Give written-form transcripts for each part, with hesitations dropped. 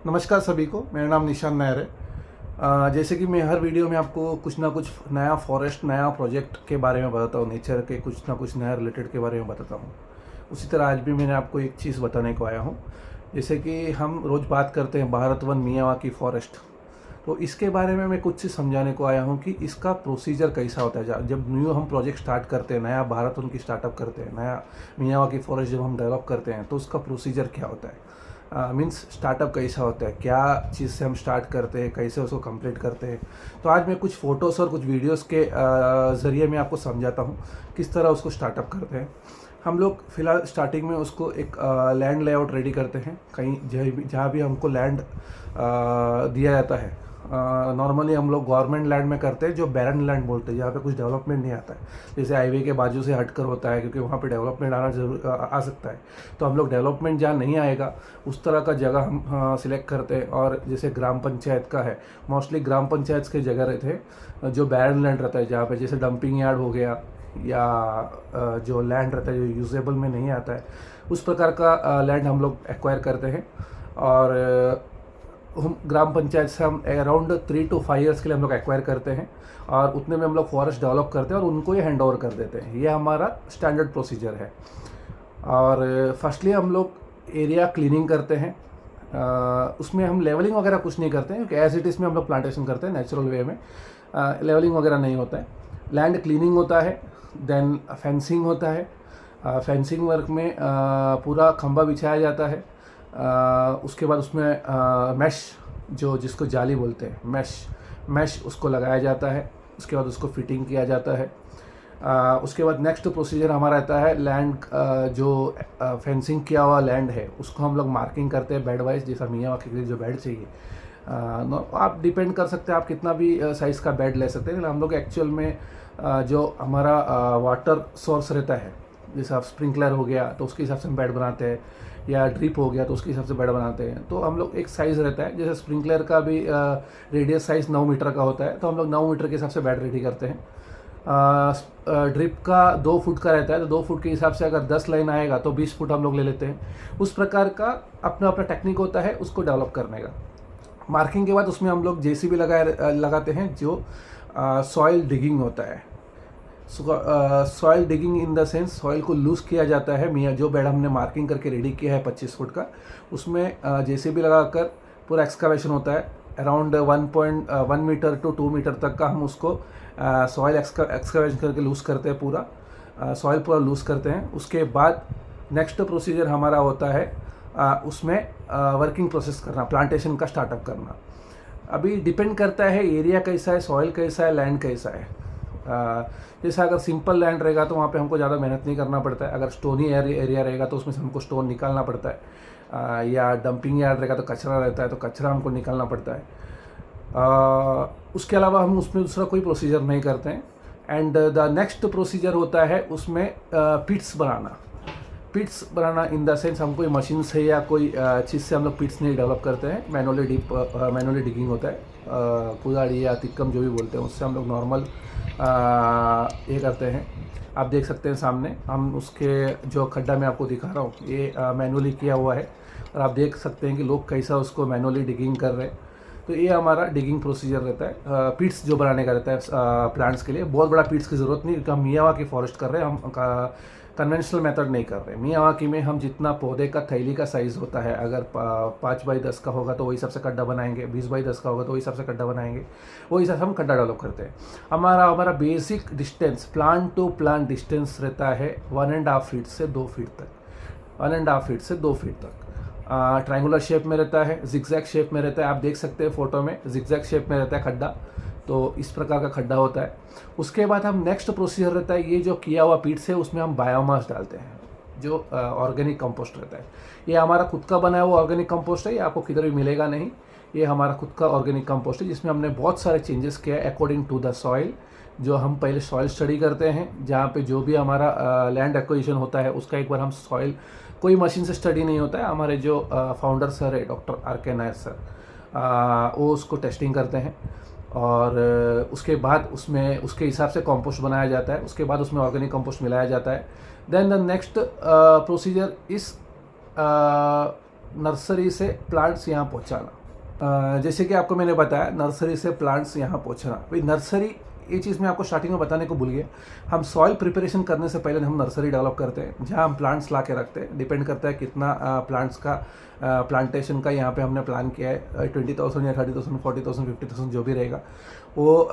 नमस्कार सभी को, मेरा नाम निशान नायर है। जैसे कि मैं हर वीडियो में आपको कुछ ना कुछ नया फॉरेस्ट, नया प्रोजेक्ट के बारे में बताता हूँ, नेचर के कुछ ना कुछ नया रिलेटेड के बारे में बताता हूँ। उसी तरह आज भी मैंने आपको एक चीज़ बताने को आया हूँ। जैसे कि हम रोज़ बात करते हैं भारत वन मियावाकी फॉरेस्ट, तो इसके बारे में मैं कुछ चीज़ समझाने को आया हूँ कि इसका प्रोसीजर कैसा होता है। जब न्यू हम प्रोजेक्ट स्टार्ट करते हैं, नया भारत वन की स्टार्टअप करते हैं, नया मियावाकी फॉरेस्ट जब हम डेवलप करते हैं, तो उसका प्रोसीजर क्या होता है, मीन्स स्टार्टअप कैसा होता है, क्या चीज़ से हम स्टार्ट करते हैं, कैसे उसको कंप्लीट करते हैं। तो आज मैं कुछ फ़ोटोज़ और कुछ वीडियोस के ज़रिए मैं आपको समझाता हूँ किस तरह उसको स्टार्टअप करते हैं। हम लोग फ़िलहाल स्टार्टिंग में उसको एक लैंड लेआउट रेडी करते हैं, कहीं जहाँ भी हमको लैंड दिया जाता है। नॉर्मली हम लोग गवर्नमेंट लैंड में करते हैं, जो बैरन लैंड बोलते हैं, जहाँ पे कुछ डेवलपमेंट नहीं आता है। जैसे हाईवे के बाजू से हटकर होता है, क्योंकि वहाँ पे डेवलपमेंट आना जरूर आ सकता है। तो हम लोग डेवलपमेंट जहाँ नहीं आएगा उस तरह का जगह हम सिलेक्ट करते हैं। और जैसे ग्राम पंचायत का है, मोस्टली ग्राम पंचायत के जगह रहते हैं जो बैरन लैंड रहता है, जहाँ पे जैसे डंपिंग यार्ड हो गया या जो लैंड रहता है जो यूजेबल में नहीं आता है, उस प्रकार का लैंड हम लोग एक्वायर करते हैं। और हम ग्राम पंचायत से हम अराउंड 3 to 5 ईयर्स के लिए हम लोग एक्वायर करते हैं, और उतने में हम लोग फॉरेस्ट डेवलप करते हैं और उनको ही हैंड ओवर कर देते हैं। ये हमारा स्टैंडर्ड प्रोसीजर है। और फर्स्टली हम लोग एरिया क्लीनिंग करते हैं। उसमें हम लेवलिंग वगैरह कुछ नहीं करते हैं, क्योंकि एज इट इज़ में हम लोग प्लांटेशन करते हैं नेचुरल वे में। लेवलिंग वगैरह नहीं होता है, लैंड क्लीनिंग होता है, देन फेंसिंग होता है। फेंसिंग वर्क में पूरा खंबा बिछाया जाता है। उसके बाद उसमें मैश, जो जिसको जाली बोलते हैं, मैश उसको लगाया जाता है। उसके बाद उसको फिटिंग किया जाता है। उसके बाद नेक्स्ट प्रोसीजर हमारा रहता है लैंड, जो फेंसिंग किया हुआ लैंड है उसको हम लोग मार्किंग करते हैं बेड वाइज, जैसा मियावाकी के लिए जो बेड चाहिए। आप डिपेंड कर सकते हैं, आप कितना भी साइज़ का बेड ले सकते हैं। लेकिन हम लोग एक्चुअल में जो हमारा वाटर सोर्स रहता है, जैसे आप स्प्रिंकलर हो गया तो उसके हिसाब से हम बेड बनाते हैं, या ड्रिप हो गया तो उसके हिसाब से बेड बनाते हैं। तो हम लोग एक साइज़ रहता है, जैसे स्प्रिंकलर का भी रेडियस साइज़ 9 मीटर का होता है, तो हम लोग 9 मीटर के हिसाब से बेड रेडी करते हैं। ड्रिप का 2 फुट का रहता है, तो 2 फुट के हिसाब से अगर 10 लाइन आएगा तो 20 फुट हम लोग ले लेते हैं। उस प्रकार का अपना अपना टेक्निक होता है उसको डेवलप करने का। मार्किंग के बाद उसमें हम लोग जेसीबी लगाते हैं, जो सॉइल डिगिंग होता है। Soil digging in the sense soil को लूज़ किया जाता है। मियाँ जो बेड हमने मार्किंग करके रेडी किया है 25 फुट का, उसमें जेसीबी लगाकर पूरा एक्सकावेशन होता है। अराउंड 1.1 मीटर to 2 मीटर तक का हम उसको सॉइल एक्सकावेशन करके लूज़ करते हैं, पूरा सॉइल पूरा लूज़ करते हैं। उसके बाद नेक्स्ट प्रोसीजर हमारा होता है उसमें वर्किंग प्रोसेस करना, प्लांटेशन का स्टार्टअप करना। अभी डिपेंड करता है एरिया कैसा है, सॉइल कैसा है, लैंड कैसा है। जैसे अगर सिंपल लैंड रहेगा तो वहाँ पे हमको ज़्यादा मेहनत नहीं करना पड़ता है। अगर स्टोनी एरिया रहेगा तो उसमें से हमको स्टोन निकालना पड़ता है। या डंपिंग यार्ड रहेगा तो कचरा रहता है, तो कचरा हमको निकालना पड़ता है। उसके अलावा हम उसमें दूसरा कोई प्रोसीजर नहीं करते हैं। एंड द नेक्स्ट प्रोसीजर होता है उसमें पिट्स बनाना इन द सेंस, हम कोई मशीन से या कोई चीज़ से हम लोग पिट्स नहीं डेवलप करते हैं। मैनुअली डिगिंग होता है, कुदाड़ी या तिक्कम जो भी बोलते हैं, उससे हम लोग नॉर्मल ये करते हैं। आप देख सकते हैं सामने, हम उसके जो खड्डा मैं आपको दिखा रहा हूँ ये मैनुअली किया हुआ है, और आप देख सकते हैं कि लोग कैसा उसको मैनुअली डिगिंग कर रहे हैं। तो ये हमारा डिगिंग प्रोसीजर रहता है। पिट्स जो बनाने का रहता है प्लांट्स के लिए, बहुत बड़ा पिट्स की ज़रूरत नहीं, क्योंकि हम मियावाकी फॉरेस्ट कर रहे हैं, हम कन्वेंशनल मेथड नहीं कर रहे। मियावाकी में हम जितना पौधे का थैली का साइज़ होता है, अगर 5x10 का होगा तो वही हिसाब से खड्डा बनाएंगे, 20x10 का होगा तो वही हिसाब से खड्डा बनाएंगे, वही हिसाब से हम खड्डा डेवलप करते हैं। हमारा basic distance, plant to plant distance रहता है 1.5 फीट से 2 फीट तक, 1.5 फीट से 2 फीट तक। ट्रायंगुलर शेप में रहता है, जिगजैग शेप में रहता है। आप देख सकते हैं फोटो में जिगजैग शेप में रहता है खड्डा, तो इस प्रकार का खड्डा होता है। उसके बाद हम नेक्स्ट प्रोसीजर रहता है, ये जो किया हुआ पीट से उसमें हम बायोमास डालते हैं, जो ऑर्गेनिक कंपोस्ट रहता है। ये हमारा खुद का बनाया हुआ ऑर्गेनिक कंपोस्ट है, ये आपको किधर भी मिलेगा नहीं। ये हमारा खुद का ऑर्गेनिक कंपोस्ट है, जिसमें हमने बहुत सारे चेंजेस किया है अकॉर्डिंग टू द सॉइल। जो हम पहले सॉइल स्टडी करते हैं, जहाँ पे जो भी हमारा लैंड एक्विजिशन होता है उसका एक बार हम सॉइल, कोई मशीन से स्टडी नहीं होता है, हमारे जो फाउंडर सर है डॉक्टर RK नायर सर, वो उसको टेस्टिंग करते हैं। और उसके बाद उसमें उसके हिसाब से कंपोस्ट बनाया जाता है। उसके बाद उसमें ऑर्गेनिक कंपोस्ट मिलाया जाता है। देन द नेक्स्ट प्रोसीजर इस नर्सरी से प्लांट्स यहाँ पहुँचाना। जैसे कि आपको मैंने बताया, नर्सरी से प्लांट्स यहाँ पहुँचना। भाई नर्सरी, ये चीज़ मैं आपको स्टार्टिंग में बताने को भूल गया, हम सॉइल प्रिपरेशन करने से पहले हम नर्सरी डेवलप करते हैं, जहाँ हम प्लांट्स ला के रखते हैं। डिपेंड करता है कितना प्लांट्स का प्लांटेशन का यहाँ पे हमने प्लान किया है, 20,000 या 30,000 40,000 50,000 जो भी रहेगा वो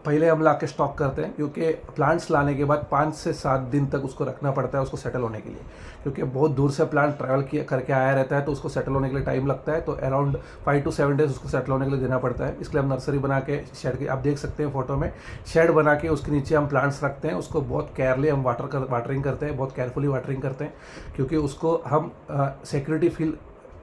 पहले हम ला के स्टॉक करते हैं, क्योंकि प्लांट्स लाने के बाद 5 से 7 दिन तक उसको रखना पड़ता है उसको सेटल होने के लिए, क्योंकि बहुत दूर से प्लांट ट्रैवल किया करके आया रहता है, तो उसको सेटल होने के लिए टाइम लगता है। तो अराउंड 5 to 7 डेज उसको सेटल होने के लिए देना पड़ता है। इसलिए हम नर्सरी बना के शेड के, आप देख सकते हैं फोटो में, शेड बना के उसके नीचे हम प्लांट्स रखते हैं। उसको बहुत केयरली हम वाटरिंग करते हैं, बहुत केयरफुली वाटरिंग करते हैं, क्योंकि उसको हम सिक्योरिटी फील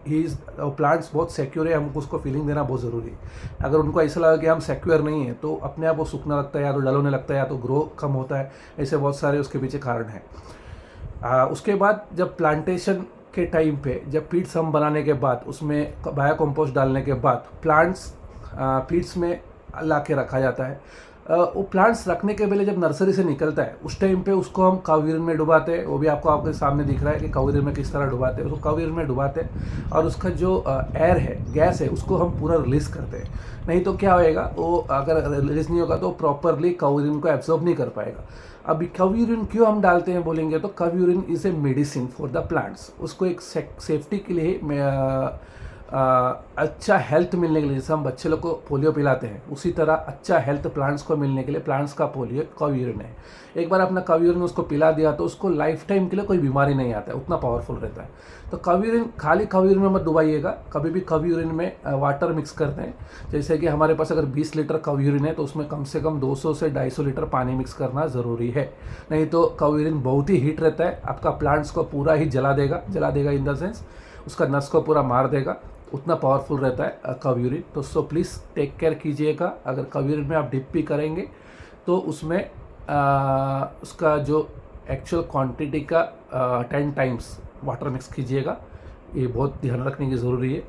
प्लांट्स बहुत सिक्योर है, हमको उसको फीलिंग देना बहुत ज़रूरी है। अगर उनको ऐसा लगा कि हम सिक्योर नहीं है तो अपने आप वो सूखना लगता है, या तो डल होने लगता है, या तो ग्रो कम होता है। ऐसे बहुत सारे उसके पीछे कारण हैं। उसके बाद जब प्लांटेशन के टाइम पे, जब पीट्स हम बनाने के बाद उसमें बायो कंपोस्ट डालने के बाद प्लांट्स पीट्स में ला के रखा जाता है। वो प्लांट्स रखने के पहले जब नर्सरी से निकलता है उस टाइम पे उसको हम काव यूरिन में डुबाते हैं। वो भी आपको आपके सामने दिख रहा है कि काव यूरिन में किस तरह डुबाते हैं। उसको काव यूरिन में डुबाते हैं और उसका जो एयर है, गैस है, उसको हम पूरा रिलीज़ करते हैं। नहीं तो क्या होएगा, वो अगर रिलीज़ नहीं होगा तो प्रॉपरली काव यूरिन को एब्जॉर्ब नहीं कर पाएगा। अभी काव यूरिन क्यों हम डालते हैं बोलेंगे तो काव urine is a medicine for the plants. उसको एक सेफ्टी के लिए अच्छा हेल्थ मिलने के लिए, जैसे हम बच्चे लोग को पोलियो पिलाते हैं, उसी तरह अच्छा हेल्थ प्लांट्स को मिलने के लिए प्लांट्स का पोलियो काव यूरिन है। एक बार अपना काव यूरिन उसको पिला दिया तो उसको लाइफ टाइम के लिए कोई बीमारी नहीं आता है, उतना पावरफुल रहता है। तो काव यूरिन खाली काव यूरिन में मत डुबाइएगा, कभी भी काव यूरिन में वाटर मिक्स करते हैं। जैसे कि हमारे पास अगर 20 लीटर काव यूरिन है तो उसमें कम से कम 200 से 250 लीटर पानी मिक्स करना ज़रूरी है। नहीं तो काव यूरिन बहुत ही हीट रहता है, आपका प्लांट्स को पूरा ही जला देगा इन द सेंस उसका नस को पूरा मार देगा, उतना पावरफुल रहता है काव यूरिन। तो सो प्लीज़ टेक केयर कीजिएगा। अगर काव यूरिन में आप डिप भी करेंगे तो उसमें उसका जो एक्चुअल क्वांटिटी का 10 टाइम्स वाटर मिक्स कीजिएगा, ये बहुत ध्यान रखने की ज़रूरी है।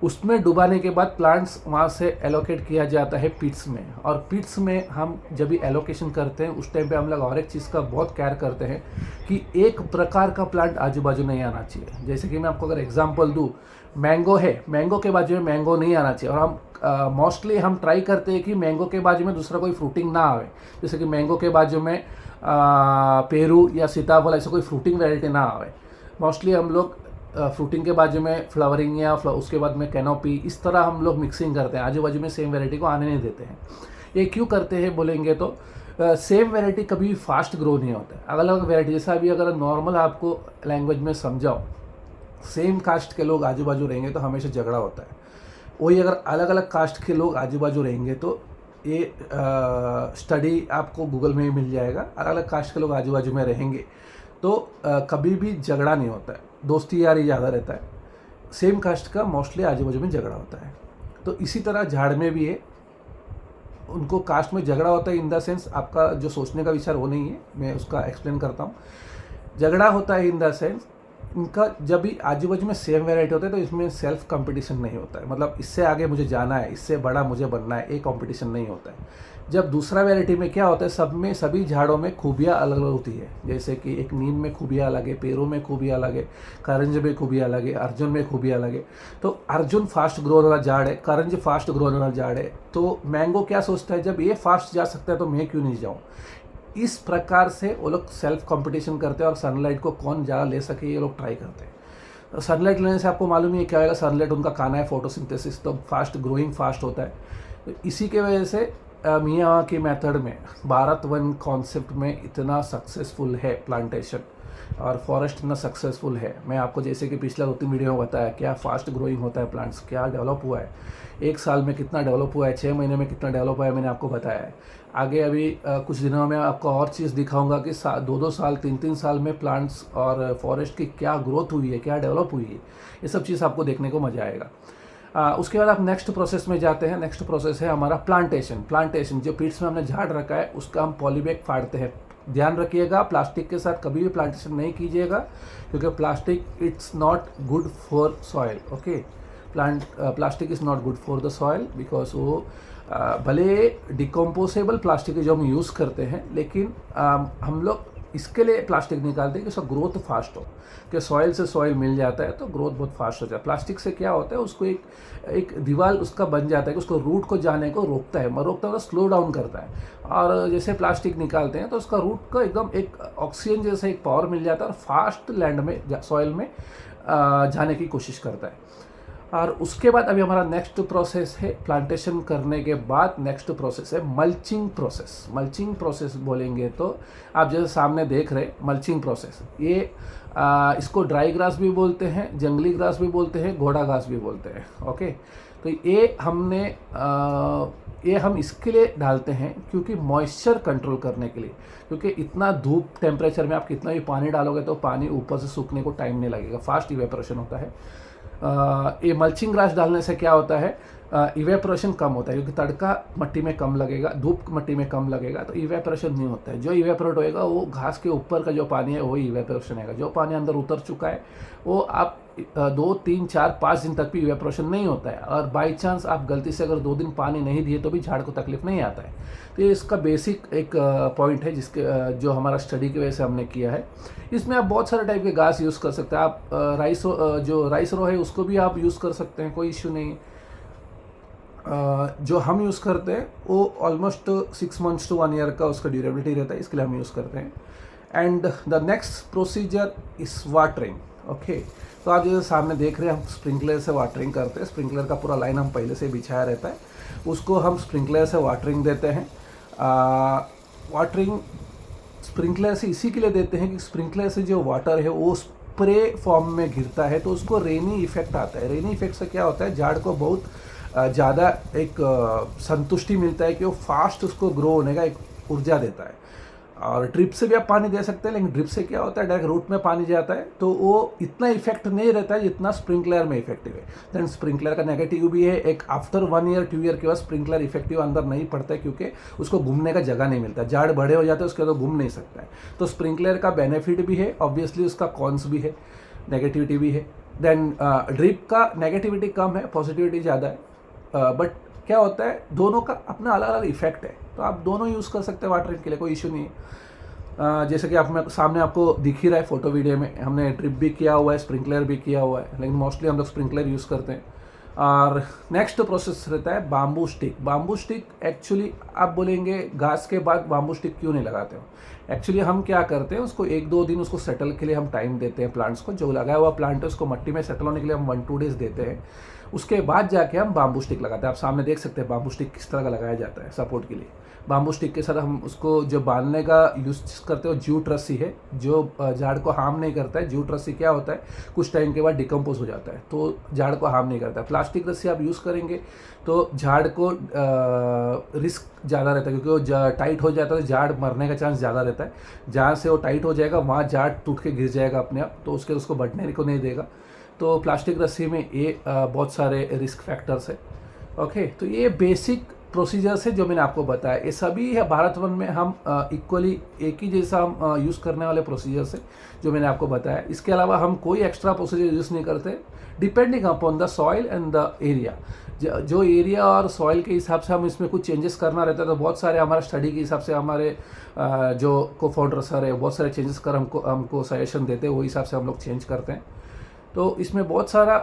उसमें डुबाने के बाद प्लांट्स वहाँ से एलोकेट किया जाता है पिट्स में, और पिट्स में हम जब भी एलोकेशन करते हैं उस टाइम पे हम लोग और एक चीज़ का बहुत केयर करते हैं कि एक प्रकार का प्लांट आजू बाजू नहीं आना चाहिए। जैसे कि मैं आपको अगर एग्जांपल दूँ, मैंगो है, मैंगो के बाजू में मैंगो नहीं आना चाहिए, और हम मोस्टली हम ट्राई करते हैं कि मैंगो के बाजू में दूसरा कोई फ्रूटिंग ना आवे। जैसे कि मैंगो के बाजू में पेरू या सीताफल ऐसा कोई फ्रूटिंग वैरायटी ना आवे। मोस्टली हम लोग फ्रूटिंग के बाजू में फ्लावरिंग या उसके बाद में कैनोपी, इस तरह हम लोग मिक्सिंग करते हैं, आजू बाजू में सेम वैरायटी को आने नहीं देते हैं। ये क्यों करते हैं बोलेंगे तो सेम वैरायटी कभी फास्ट ग्रो नहीं होता है। अलग अलग वैरायटी, जैसा अभी अगर नॉर्मल आपको लैंग्वेज में समझाओ, सेम कास्ट के लोग आजू बाजू रहेंगे तो हमेशा झगड़ा होता है। वही अगर अलग अलग कास्ट के लोग आजू बाजू रहेंगे तो ये स्टडी आपको गूगल में ही मिल जाएगा। अलग अलग कास्ट के लोग आजू बाजू में रहेंगे तो कभी भी झगड़ा नहीं होता है, दोस्ती यारी ज़्यादा रहता है। सेम कास्ट का मोस्टली आजू बाजू में झगड़ा होता है। तो इसी तरह झाड़ में भी है, उनको कास्ट में झगड़ा होता है इन द सेंस, आपका जो सोचने का विचार वो नहीं है, मैं उसका एक्सप्लेन करता हूँ। झगड़ा होता है इन द सेंस इनका जब भी आजू बाजू में सेम वैरायटी होता है तो इसमें सेल्फ कंपटीशन नहीं होता है, मतलब इससे आगे मुझे जाना है, इससे बड़ा मुझे बनना है, ये कंपटीशन नहीं होता है। जब दूसरा वैरायटी में क्या होता है, सब में सभी झाड़ों में खूबियाँ अलग अलग होती है। जैसे कि एक नीम में खूबियाँ अलग है, पेरू में खूबियाँ अलग है, करंज में खूबियाँ अलग है, अर्जुन में खूबियाँ अलग है। तो अर्जुन फास्ट ग्रो वाला झाड़ है, करंज फास्ट ग्रो वाला झाड़ है। तो मैंगो क्या सोचता है, जब ये फास्ट जा सकता है तो मैं क्यों नहीं जाऊँ। इस प्रकार से वो लोग सेल्फ कंपटीशन करते हैं, और सनलाइट को कौन ज़्यादा ले सके ये लोग ट्राई करते हैं। तो सनलाइट लेने से आपको मालूम ही है क्या होगा, सनलाइट उनका खाना है, फोटोसिंथेसिस, तो फास्ट ग्रोइंग फास्ट होता है। तो इसी के वजह से मियावाकी मेथड में भारत वन कॉन्सेप्ट में इतना सक्सेसफुल है प्लांटेशन, और फॉरेस्ट इतना सक्सेसफुल है। मैं आपको जैसे कि पिछला 2-3 वीडियो में बताया क्या फास्ट ग्रोइंग होता है प्लांट्स, क्या डेवलप हुआ है, 1 साल में कितना डेवलप हुआ है, 6 महीने में कितना डेवलप हुआ है, मैंने आपको बताया है। आगे अभी कुछ दिनों में आपको और चीज़ दिखाऊंगा कि 2-2 साल 3-3 साल में प्लांट्स और फॉरेस्ट की क्या ग्रोथ हुई है, क्या डेवलप हुई है, ये सब चीज़ आपको देखने को मज़ा आएगा। उसके बाद आप नेक्स्ट प्रोसेस में जाते हैं। नेक्स्ट प्रोसेस है हमारा प्लांटेशन। जो पीट्स में हमने झाड़ रखा है उसका हम पॉलीबैग फाड़ते हैं। ध्यान रखिएगा, प्लास्टिक के साथ कभी भी प्लांटेशन नहीं कीजिएगा, क्योंकि plastic it's not good for soil. Okay, plastic is not good for the soil, because वो भले डिकम्पोजेबल प्लास्टिक जो हम यूज़ करते हैं, लेकिन हम लोग इसके लिए प्लास्टिक निकालते हैं कि उसका ग्रोथ फास्ट हो, कि सॉइल से सॉइल मिल जाता है तो ग्रोथ बहुत फास्ट हो जाता है। प्लास्टिक से क्या होता है, उसको एक दीवार उसका बन जाता है कि उसको रूट को जाने को रोकता है मतलब स्लो डाउन करता है। और जैसे प्लास्टिक निकालते हैं तो उसका रूट को एकदम एक ऑक्सीजन जैसे एक पावर मिल जाता है और फास्ट लैंड में सॉइल में जाने की कोशिश करता है। और उसके बाद अभी हमारा नेक्स्ट प्रोसेस है, प्लांटेशन करने के बाद नेक्स्ट प्रोसेस है मल्चिंग प्रोसेस। मल्चिंग प्रोसेस बोलेंगे तो आप जैसे सामने देख रहे मल्चिंग प्रोसेस, ये इसको ड्राई ग्रास भी बोलते हैं, जंगली ग्रास भी बोलते हैं, घोड़ा घास भी बोलते हैं। ओके, तो ये हम इसके लिए डालते हैं क्योंकि मॉइस्चर कंट्रोल करने के लिए, क्योंकि इतना धूप टेम्परेचर में आप कितना भी पानी डालोगे तो पानी ऊपर से सूखने को टाइम नहीं लगेगा, फास्ट इवेपोरेशन होता है। ये मल्चिंग ग्रास डालने से क्या होता है, इवेपोरेशन कम होता है क्योंकि तड़का मट्टी में कम लगेगा, धूप मट्टी में कम लगेगा तो इवेपोरेशन नहीं होता है। जो इवेपोरेट होएगा वो घास के ऊपर का जो पानी है वही इवेपोरेशन आएगा। जो पानी अंदर उतर चुका है वो आप 2, 3, 4, 5 दिन तक भी इवेपोरेशन नहीं होता है। और बाई चांस आप गलती से अगर 2 दिन पानी नहीं दिए तो भी झाड़ को तकलीफ नहीं आता है। तो ये इसका बेसिक एक पॉइंट है जिसके जो हमारा स्टडी की वजह से हमने किया है। इसमें आप बहुत सारे टाइप के घास यूज़ कर सकते हैं। आप जो राइस रो है उसको भी आप यूज़ कर सकते हैं, कोई इश्यू नहीं। जो हम यूज़ करते हैं वो ऑलमोस्ट 6 मंथ्स to 1 ईयर का उसका ड्यूरेबिलिटी रहता है, इसके लिए हम यूज़ करते हैं। And the next procedure is watering. Okay, तो आप जैसे सामने देख रहे हैं हम स्प्रिंकलर से वाटरिंग करते हैं। स्प्रिंकलर का पूरा लाइन हम पहले से बिछाया रहता है, उसको हम स्प्रिंकलर से वाटरिंग देते हैं। वाटरिंग स्प्रिंकलर से इसी के लिए देते हैं कि स्प्रिंकलर से जो वाटर है वो स्प्रे फॉर्म में गिरता है तो उसको रेनी इफेक्ट आता है। रेनी इफेक्ट से क्या होता है, झाड़ को बहुत ज़्यादा एक संतुष्टि मिलता है कि वो फास्ट उसको ग्रो होने का एक ऊर्जा देता है। और ड्रिप से भी आप पानी दे सकते हैं, लेकिन ड्रिप से क्या होता है डायरेक्ट रूट में पानी जाता है तो वो इतना इफेक्ट नहीं रहता है जितना स्प्रिंकलर में इफेक्टिव है। देन स्प्रिंकलर का नेगेटिव भी है, एक आफ्टर 1 ईयर 2 ईयर के बाद स्प्रिंकलर इफेक्टिव अंदर नहीं पड़ता है क्योंकि उसको घूमने का जगह नहीं मिलता, झाड़ बड़े हो जाते हैं उसके बाद घूम नहीं सकता है। तो स्प्रिंकलर का बेनिफिट भी है, ऑब्वियसली उसका कॉन्स भी है, नेगेटिविटी भी है। देन ड्रिप का नेगेटिविटी कम है, पॉजिटिविटी ज़्यादा है। बट क्या होता है, दोनों का अपना अलग अलग इफेक्ट है, तो आप दोनों यूज़ कर सकते हैं वाटरिंग के लिए, कोई इशू नहीं है। जैसे कि आप सामने आपको दिख ही रहा है फोटो वीडियो में, हमने ड्रिप भी किया हुआ है, स्प्रिंकलर भी किया हुआ है, लेकिन मोस्टली हम लोग स्प्रिंकलर यूज़ करते हैं। और नेक्स्ट प्रोसेस रहता है bamboo stick. Bamboo stick actually आप बोलेंगे घास के बाद बाम्बू स्टिक क्यों नहीं लगाते हो। एक्चुअली हम क्या करते हैं, उसको 1-2 दिन उसको सेटल के लिए हम टाइम देते हैं प्लांट्स को। जो लगाया हुआ प्लांट है उसको मट्टी में सेटल होने के लिए हम 1-2 डेज देते हैं, उसके बाद जाके हम बाम्बू स्टिक लगाते हैं। आप सामने देख सकते हैं बाम्बू स्टिक किस तरह का लगाया जाता है सपोर्ट के लिए। बाम्बू स्टिक के साथ हम उसको जो बांधने का यूज़ करते हो जूट रस्सी है, जो झाड़ को हार्म नहीं करता है। जूट रस्सी क्या होता है, कुछ टाइम के बाद डिकम्पोज हो जाता है तो झाड़ को हार्म नहीं करता है। प्लास्टिक रस्सी आप यूज़ करेंगे तो झाड़ को रिस्क ज़्यादा रहता है क्योंकि वो टाइट हो जाता है तो झाड़ मरने का चांस ज़्यादा रहता है। जहाँ से वो टाइट हो जाएगा वहाँ झाड़ टूट के गिर जाएगा अपने आप, तो उसको बढ़ने को नहीं देगा। तो प्लास्टिक रस्सी में ये बहुत सारे रिस्क फैक्टर्स है। ओके, तो ये बेसिक प्रोसीजर्स है जो मैंने आपको बताया, ये सभी है भारत वन में हम इक्वली एक ही जैसा हम यूज़ करने वाले प्रोसीजर्स है जो मैंने आपको बताया। इसके अलावा हम कोई एक्स्ट्रा प्रोसीजर यूज़ नहीं करते, depending upon the soil and the area. जो एरिया और सॉइल के हिसाब से हम इसमें कुछ चेंजेस करना रहता है तो बहुत सारे हमारा स्टडी के हिसाब से हमारे जो को फाउंडर सर है बहुत सारे चेंजेस कर हमको सजेशन देते हैं, वो हिसाब से हम लोग चेंज करते हैं। तो इसमें बहुत सारा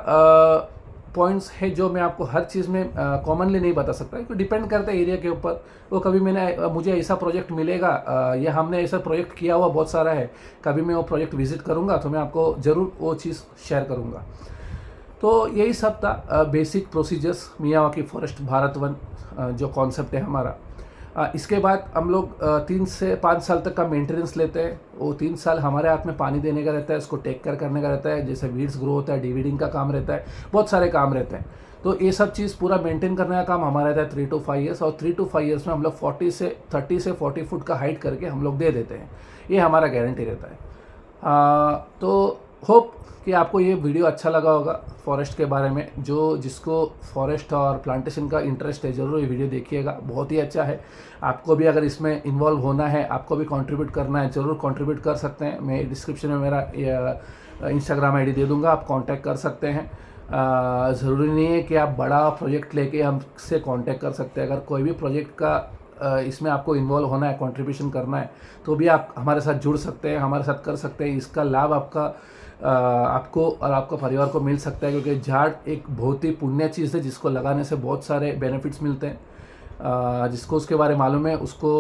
पॉइंट्स है जो मैं आपको हर चीज़ में कॉमनली नहीं बता सकता क्योंकि डिपेंड करता है एरिया के ऊपर। वो कभी मुझे ऐसा प्रोजेक्ट मिलेगा या हमने ऐसा प्रोजेक्ट किया हुआ बहुत सारा है, कभी मैं वो प्रोजेक्ट विजिट करूँगा तो मैं आपको ज़रूर वो चीज़ शेयर करूँगा। तो यही सब था basic procedures Miyawaki forest Bharat one जो कॉन्सेप्ट है हमारा। इसके बाद हम लोग 3 से 5 साल तक का मेंटेनेंस लेते हैं। वो 3 साल हमारे हाथ में पानी देने का रहता है, उसको टेक केयर करने का रहता है, जैसे वीड्स ग्रो होता है, डिवीडिंग का काम रहता है, बहुत सारे काम रहते हैं। तो ये सब चीज़ पूरा मेंटेन करने का काम हमारा रहता है 3 to 5 ईयर्स। और 3 to 5 ईयर्स में हम लोग 30 से 40 फुट का हाइट करके हम लोग दे देते हैं, ये हमारा गारंटी रहता है। तो होप कि आपको ये वीडियो अच्छा लगा होगा फॉरेस्ट के बारे में। जिसको फॉरेस्ट और प्लांटेशन का इंटरेस्ट है ज़रूर ये वीडियो देखिएगा, बहुत ही अच्छा है। आपको भी अगर इसमें इन्वॉल्व होना है, आपको भी कंट्रीब्यूट करना है, ज़रूर कंट्रीब्यूट कर सकते हैं। मैं डिस्क्रिप्शन में मेरा इंस्टाग्राम आईडी दे दूंगा, आप कांटेक्ट कर सकते हैं। ज़रूरी नहीं है कि आप बड़ा प्रोजेक्ट लेके हमसे कांटेक्ट कर सकते हैं। अगर कोई भी प्रोजेक्ट का इसमें आपको इन्वॉल्व होना है, कंट्रीब्यूशन करना है, तो भी आप हमारे साथ जुड़ सकते हैं, हमारे साथ कर सकते हैं। इसका लाभ आपको और आपका परिवार को मिल सकता है, क्योंकि झाड़ एक बहुत ही पुण्य चीज़ है जिसको लगाने से बहुत सारे बेनिफिट्स मिलते हैं। जिसको उसके बारे में मालूम है उसको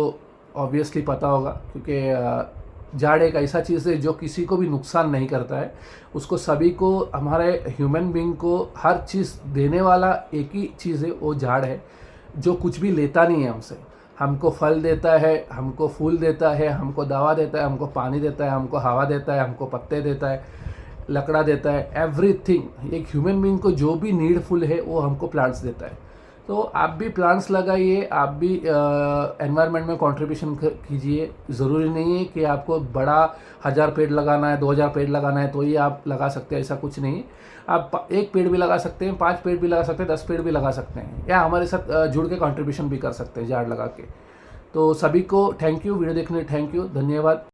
ऑब्वियसली पता होगा, क्योंकि झाड़ एक ऐसा चीज़ है जो किसी को भी नुकसान नहीं करता है। उसको सभी को, हमारे ह्यूमन बीइंग को हर चीज़ देने वाला एक ही चीज़ है, वो झाड़ है, जो कुछ भी लेता नहीं है हमसे। हमको फल देता है, हमको फूल देता है, हमको दवा देता है, हमको पानी देता है, हमको हवा देता है, हमको पत्ते देता है, लकड़ा देता है, एवरीथिंग। एक ह्यूमन बीइंग को जो भी नीडफुल है वो हमको प्लांट्स देता है। तो आप भी प्लांट्स लगाइए, आप भी एनवायरनमेंट में कंट्रीब्यूशन कीजिए। ज़रूरी नहीं है कि आपको बड़ा 1000 पेड़ लगाना है, 2000 पेड़ लगाना है तो ही आप लगा सकते हैं, ऐसा कुछ नहीं। आप 1 पेड़ भी लगा सकते हैं, 5 पेड़ भी लगा सकते हैं, 10 पेड़ भी लगा सकते हैं, या हमारे साथ जुड़ के कंट्रीब्यूशन भी कर सकते हैं झाड़ लगा के। तो सभी को थैंक यू, वीडियो देखने थैंक यू, धन्यवाद।